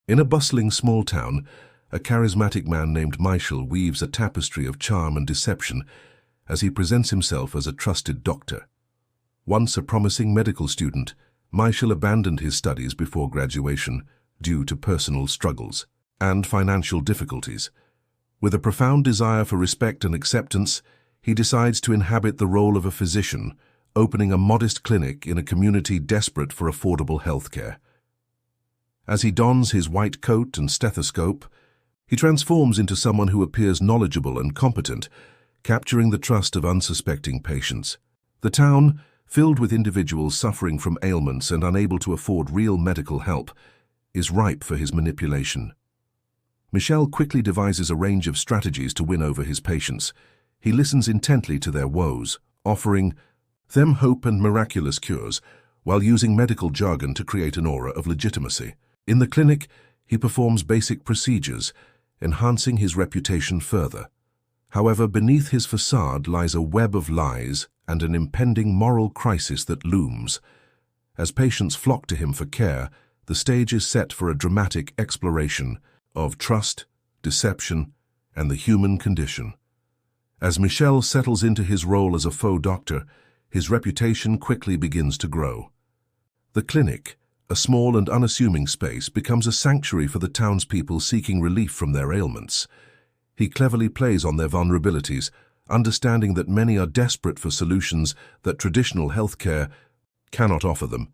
In a bustling small town, a charismatic man named Michel weaves a tapestry of charm and deception as he presents himself as a trusted doctor. Once a promising medical student, Michel abandoned his studies before graduation due to personal struggles and financial difficulties. With a profound desire for respect and acceptance, he decides to inhabit the role of a physician, opening a modest clinic in a community desperate for affordable healthcare. As he dons his white coat and stethoscope, he transforms into someone who appears knowledgeable and competent, capturing the trust of unsuspecting patients. The town, filled with individuals suffering from ailments and unable to afford real medical help, is ripe for his manipulation. Michel quickly devises a range of strategies to win over his patients. He listens intently to their woes, offering them hope and miraculous cures, while using medical jargon to create an aura of legitimacy. In the clinic, he performs basic procedures, enhancing his reputation further. However, beneath his facade lies a web of lies and an impending moral crisis that looms. As patients flock to him for care, the stage is set for a dramatic exploration of trust, deception, and the human condition. As Michel settles into his role as a faux doctor, his reputation quickly begins to grow. The clinic, a small and unassuming space, becomes a sanctuary for the townspeople seeking relief from their ailments. He cleverly plays on their vulnerabilities, understanding that many are desperate for solutions that traditional healthcare cannot offer them.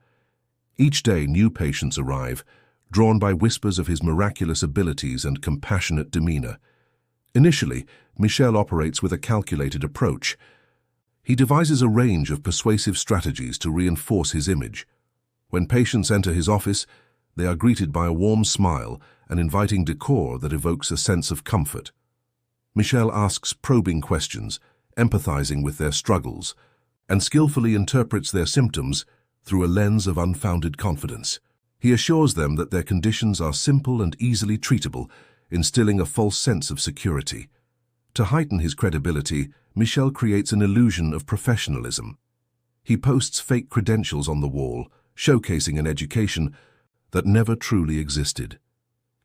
Each day, new patients arrive, drawn by whispers of his miraculous abilities and compassionate demeanor. Initially, Michel operates with a calculated approach. He devises a range of persuasive strategies to reinforce his image. When patients enter his office, they are greeted by a warm smile and inviting decor that evokes a sense of comfort. Michel asks probing questions, empathizing with their struggles, and skillfully interprets their symptoms through a lens of unfounded confidence. He assures them that their conditions are simple and easily treatable, instilling a false sense of security. To heighten his credibility, Michel creates an illusion of professionalism. He posts fake credentials on the wall, showcasing an education that never truly existed.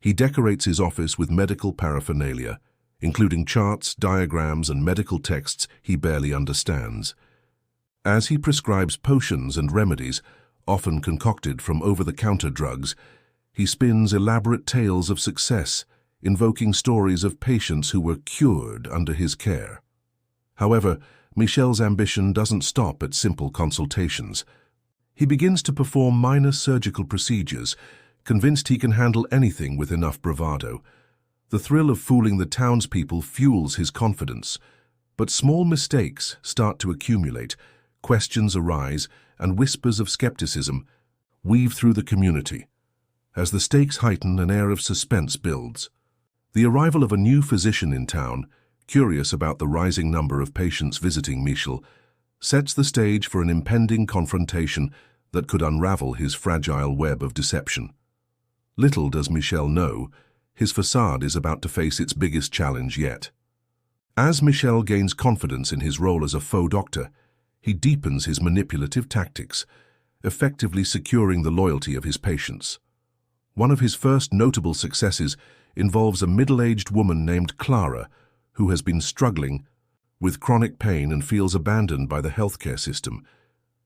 He decorates his office with medical paraphernalia, including charts, diagrams, and medical texts he barely understands. As he prescribes potions and remedies, often concocted from over-the-counter drugs, he spins elaborate tales of success, invoking stories of patients who were cured under his care. However, Michel's ambition doesn't stop at simple consultations. He begins to perform minor surgical procedures, convinced he can handle anything with enough bravado. The thrill of fooling the townspeople fuels his confidence, but small mistakes start to accumulate, questions arise, and whispers of skepticism weave through the community. As the stakes heighten, an air of suspense builds. The arrival of a new physician in town, curious about the rising number of patients visiting Michel, sets the stage for an impending confrontation that could unravel his fragile web of deception. Little does Michel know, his facade is about to face its biggest challenge yet. As Michel gains confidence in his role as a faux doctor, he deepens his manipulative tactics, effectively securing the loyalty of his patients. One of his first notable successes involves a middle-aged woman named Clara, who has been struggling with chronic pain and feels abandoned by the healthcare system.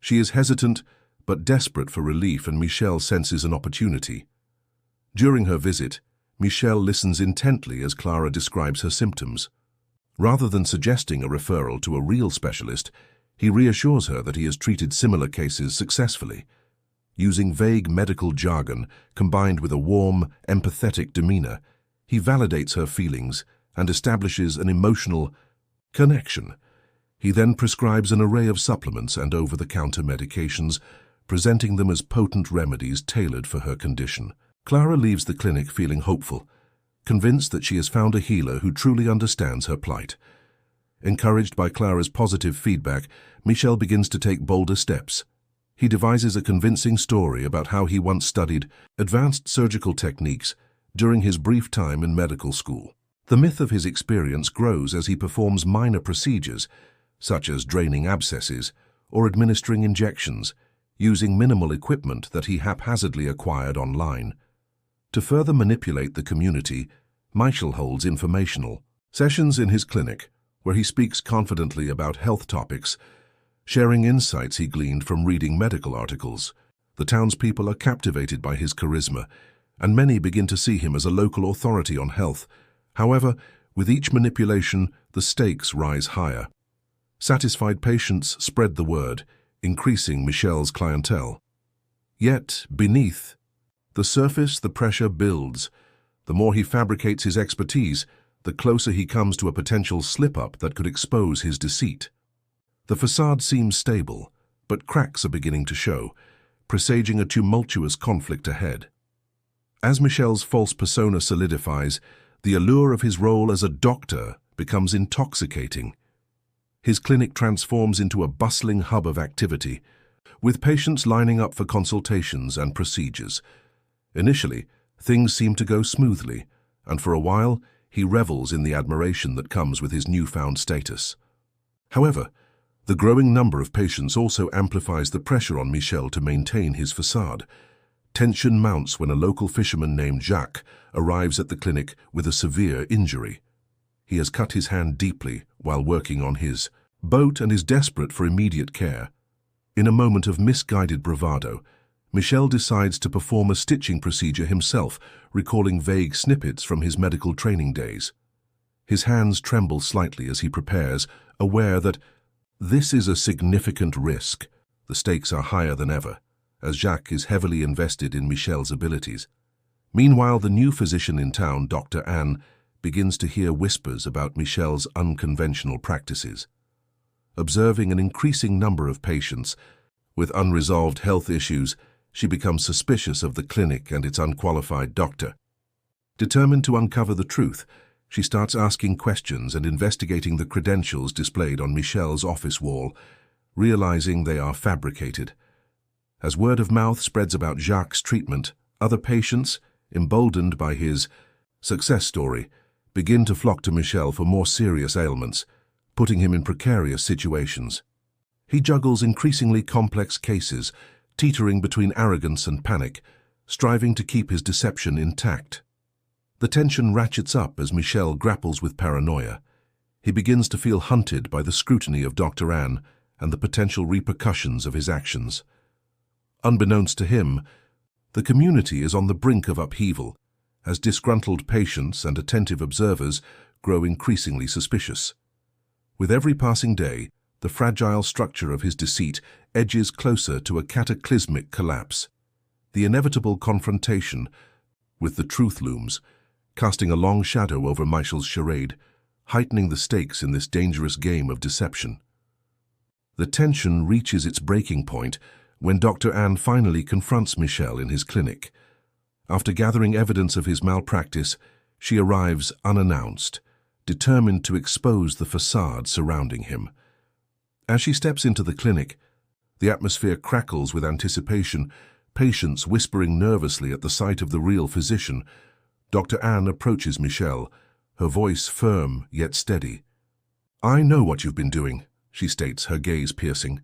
She is hesitant but desperate for relief, and Michel senses an opportunity. During her visit, Michel listens intently as Clara describes her symptoms. Rather than suggesting a referral to a real specialist, he reassures her that he has treated similar cases successfully. Using vague medical jargon combined with a warm, empathetic demeanor, he validates her feelings and establishes an emotional connection. He then prescribes an array of supplements and over-the-counter medications, presenting them as potent remedies tailored for her condition. Clara leaves the clinic feeling hopeful, convinced that she has found a healer who truly understands her plight. Encouraged by Clara's positive feedback, Michel begins to take bolder steps. He devises a convincing story about how he once studied advanced surgical techniques during his brief time in medical school. The myth of his experience grows as he performs minor procedures, such as draining abscesses or administering injections, using minimal equipment that he haphazardly acquired online. To further manipulate the community, Michel holds informational sessions in his clinic, where he speaks confidently about health topics, sharing insights he gleaned from reading medical articles. The townspeople are captivated by his charisma, and many begin to see him as a local authority on health. However, with each manipulation, the stakes rise higher. Satisfied patients spread the word, increasing Michel's clientele. Yet, beneath the surface, the pressure builds. The more he fabricates his expertise, the closer he comes to a potential slip-up that could expose his deceit. The facade seems stable, but cracks are beginning to show, presaging a tumultuous conflict ahead. As Michel's false persona solidifies, the allure of his role as a doctor becomes intoxicating. His clinic transforms into a bustling hub of activity, with patients lining up for consultations and procedures. Initially, things seem to go smoothly, and for a while, he revels in the admiration that comes with his newfound status. However, the growing number of patients also amplifies the pressure on Michel to maintain his facade. Tension mounts when a local fisherman named Jacques arrives at the clinic with a severe injury. He has cut his hand deeply while working on his boat and is desperate for immediate care. In a moment of misguided bravado, Michel decides to perform a stitching procedure himself, recalling vague snippets from his medical training days. His hands tremble slightly as he prepares, aware that this is a significant risk. The stakes are higher than ever, as Jacques is heavily invested in Michel's abilities. Meanwhile, the new physician in town, Dr. Anne, begins to hear whispers about Michel's unconventional practices. Observing an increasing number of patients with unresolved health issues, she becomes suspicious of the clinic and its unqualified doctor. Determined to uncover the truth, she starts asking questions and investigating the credentials displayed on Michel's office wall, realizing they are fabricated. As word of mouth spreads about Jacques' treatment, other patients, emboldened by his success story, begin to flock to Michel for more serious ailments, putting him in precarious situations. He juggles increasingly complex cases, teetering between arrogance and panic, striving to keep his deception intact. The tension ratchets up as Michel grapples with paranoia. He begins to feel hunted by the scrutiny of Dr. Anne and the potential repercussions of his actions. Unbeknownst to him, the community is on the brink of upheaval, as disgruntled patients and attentive observers grow increasingly suspicious. With every passing day, the fragile structure of his deceit edges closer to a cataclysmic collapse. The inevitable confrontation with the truth looms, casting a long shadow over Michel's charade, heightening the stakes in this dangerous game of deception. The tension reaches its breaking point when Dr. Anne finally confronts Michel in his clinic. After gathering evidence of his malpractice, she arrives unannounced, determined to expose the facade surrounding him. As she steps into the clinic, the atmosphere crackles with anticipation, patients whispering nervously at the sight of the real physician. Dr. Anne approaches Michel, her voice firm yet steady. "I know what you've been doing," she states, her gaze piercing.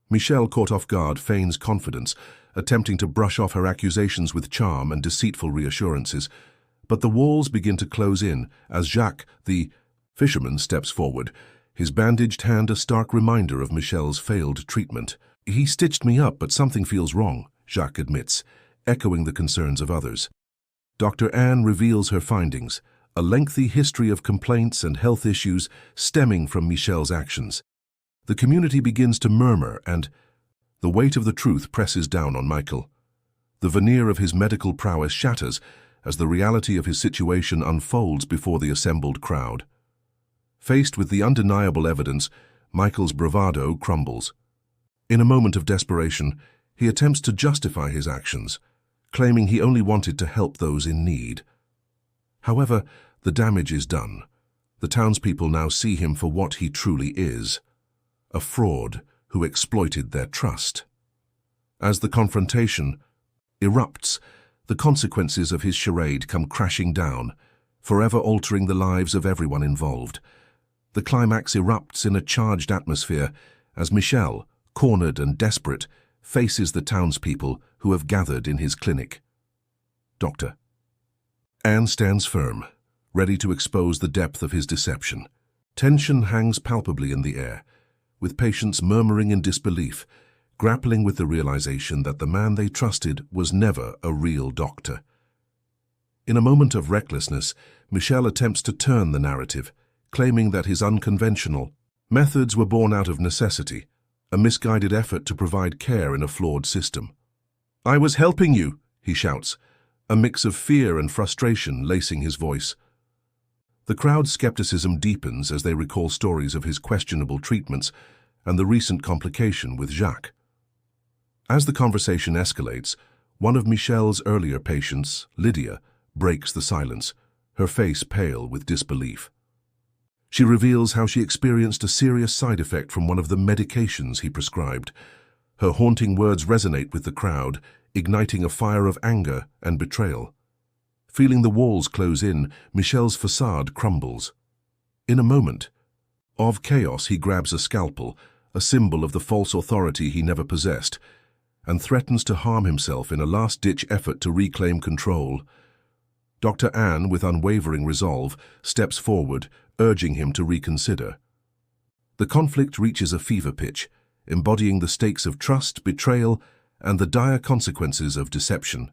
Michel, caught off guard, feigns confidence, attempting to brush off her accusations with charm and deceitful reassurances. But the walls begin to close in as Jacques, the fisherman, steps forward, his bandaged hand a stark reminder of Michel's failed treatment. "He stitched me up, but something feels wrong," Jacques admits, echoing the concerns of others. Dr. Anne reveals her findings, a lengthy history of complaints and health issues stemming from Michel's actions. The community begins to murmur, and the weight of the truth presses down on Michel. The veneer of his medical prowess shatters as the reality of his situation unfolds before the assembled crowd. Faced with the undeniable evidence, Michel's bravado crumbles. In a moment of desperation, he attempts to justify his actions, claiming he only wanted to help those in need. However, the damage is done. The townspeople now see him for what he truly is, a fraud who exploited their trust. As the confrontation erupts, the consequences of his charade come crashing down, forever altering the lives of everyone involved. The climax erupts in a charged atmosphere as Michel, cornered and desperate, faces the townspeople who have gathered in his clinic. "Doctor," Anne stands firm, ready to expose the depth of his deception. Tension hangs palpably in the air, with patients murmuring in disbelief, grappling with the realization that the man they trusted was never a real doctor. In a moment of recklessness, Michel attempts to turn the narrative, claiming that his unconventional methods were born out of necessity, a misguided effort to provide care in a flawed system. "I was helping you," he shouts, a mix of fear and frustration lacing his voice. The crowd's skepticism deepens as they recall stories of his questionable treatments and the recent complication with Jacques. As the conversation escalates, one of Michel's earlier patients, Lydia, breaks the silence, her face pale with disbelief. She reveals how she experienced a serious side effect from one of the medications he prescribed. Her haunting words resonate with the crowd, igniting a fire of anger and betrayal. Feeling the walls close in, Michel's facade crumbles. In a moment of chaos, he grabs a scalpel, a symbol of the false authority he never possessed, and threatens to harm himself in a last-ditch effort to reclaim control. Dr. Anne, with unwavering resolve, steps forward, urging him to reconsider. The conflict reaches a fever pitch, embodying the stakes of trust, betrayal, and the dire consequences of deception.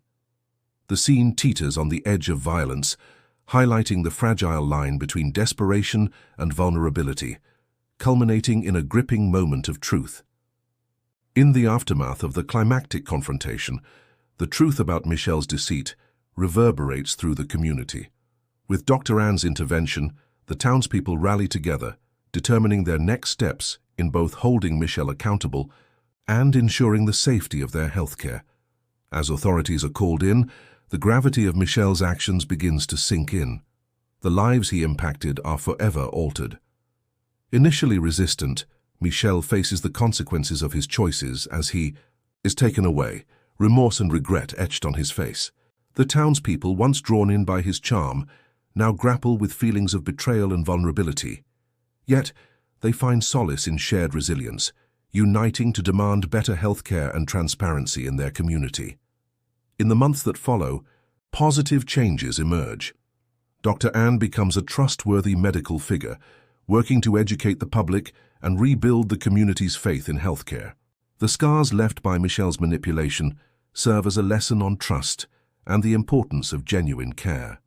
The scene teeters on the edge of violence, highlighting the fragile line between desperation and vulnerability, culminating in a gripping moment of truth. In the aftermath of the climactic confrontation, the truth about Michel's deceit reverberates through the community. With Dr. Anne's intervention, the townspeople rally together, determining their next steps in both holding Michel accountable and ensuring the safety of their healthcare. As authorities are called in, the gravity of Michel's actions begins to sink in. The lives he impacted are forever altered. Initially resistant, Michel faces the consequences of his choices as he is taken away, remorse and regret etched on his face. The townspeople, once drawn in by his charm, now grapple with feelings of betrayal and vulnerability. Yet, they find solace in shared resilience, uniting to demand better healthcare and transparency in their community. In the months that follow, positive changes emerge. Dr. Anne becomes a trustworthy medical figure, working to educate the public and rebuild the community's faith in healthcare. The scars left by Michel's manipulation serve as a lesson on trust and the importance of genuine care.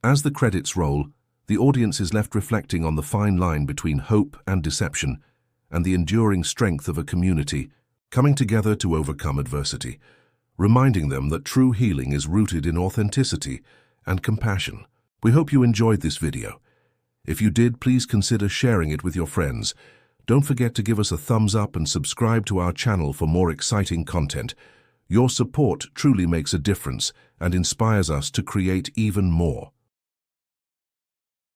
As the credits roll, the audience is left reflecting on the fine line between hope and deception and the enduring strength of a community coming together to overcome adversity, reminding them that true healing is rooted in authenticity and compassion. We hope you enjoyed this video. If you did, please consider sharing it with your friends. Don't forget to give us a thumbs up and subscribe to our channel for more exciting content. Your support truly makes a difference and inspires us to create even more.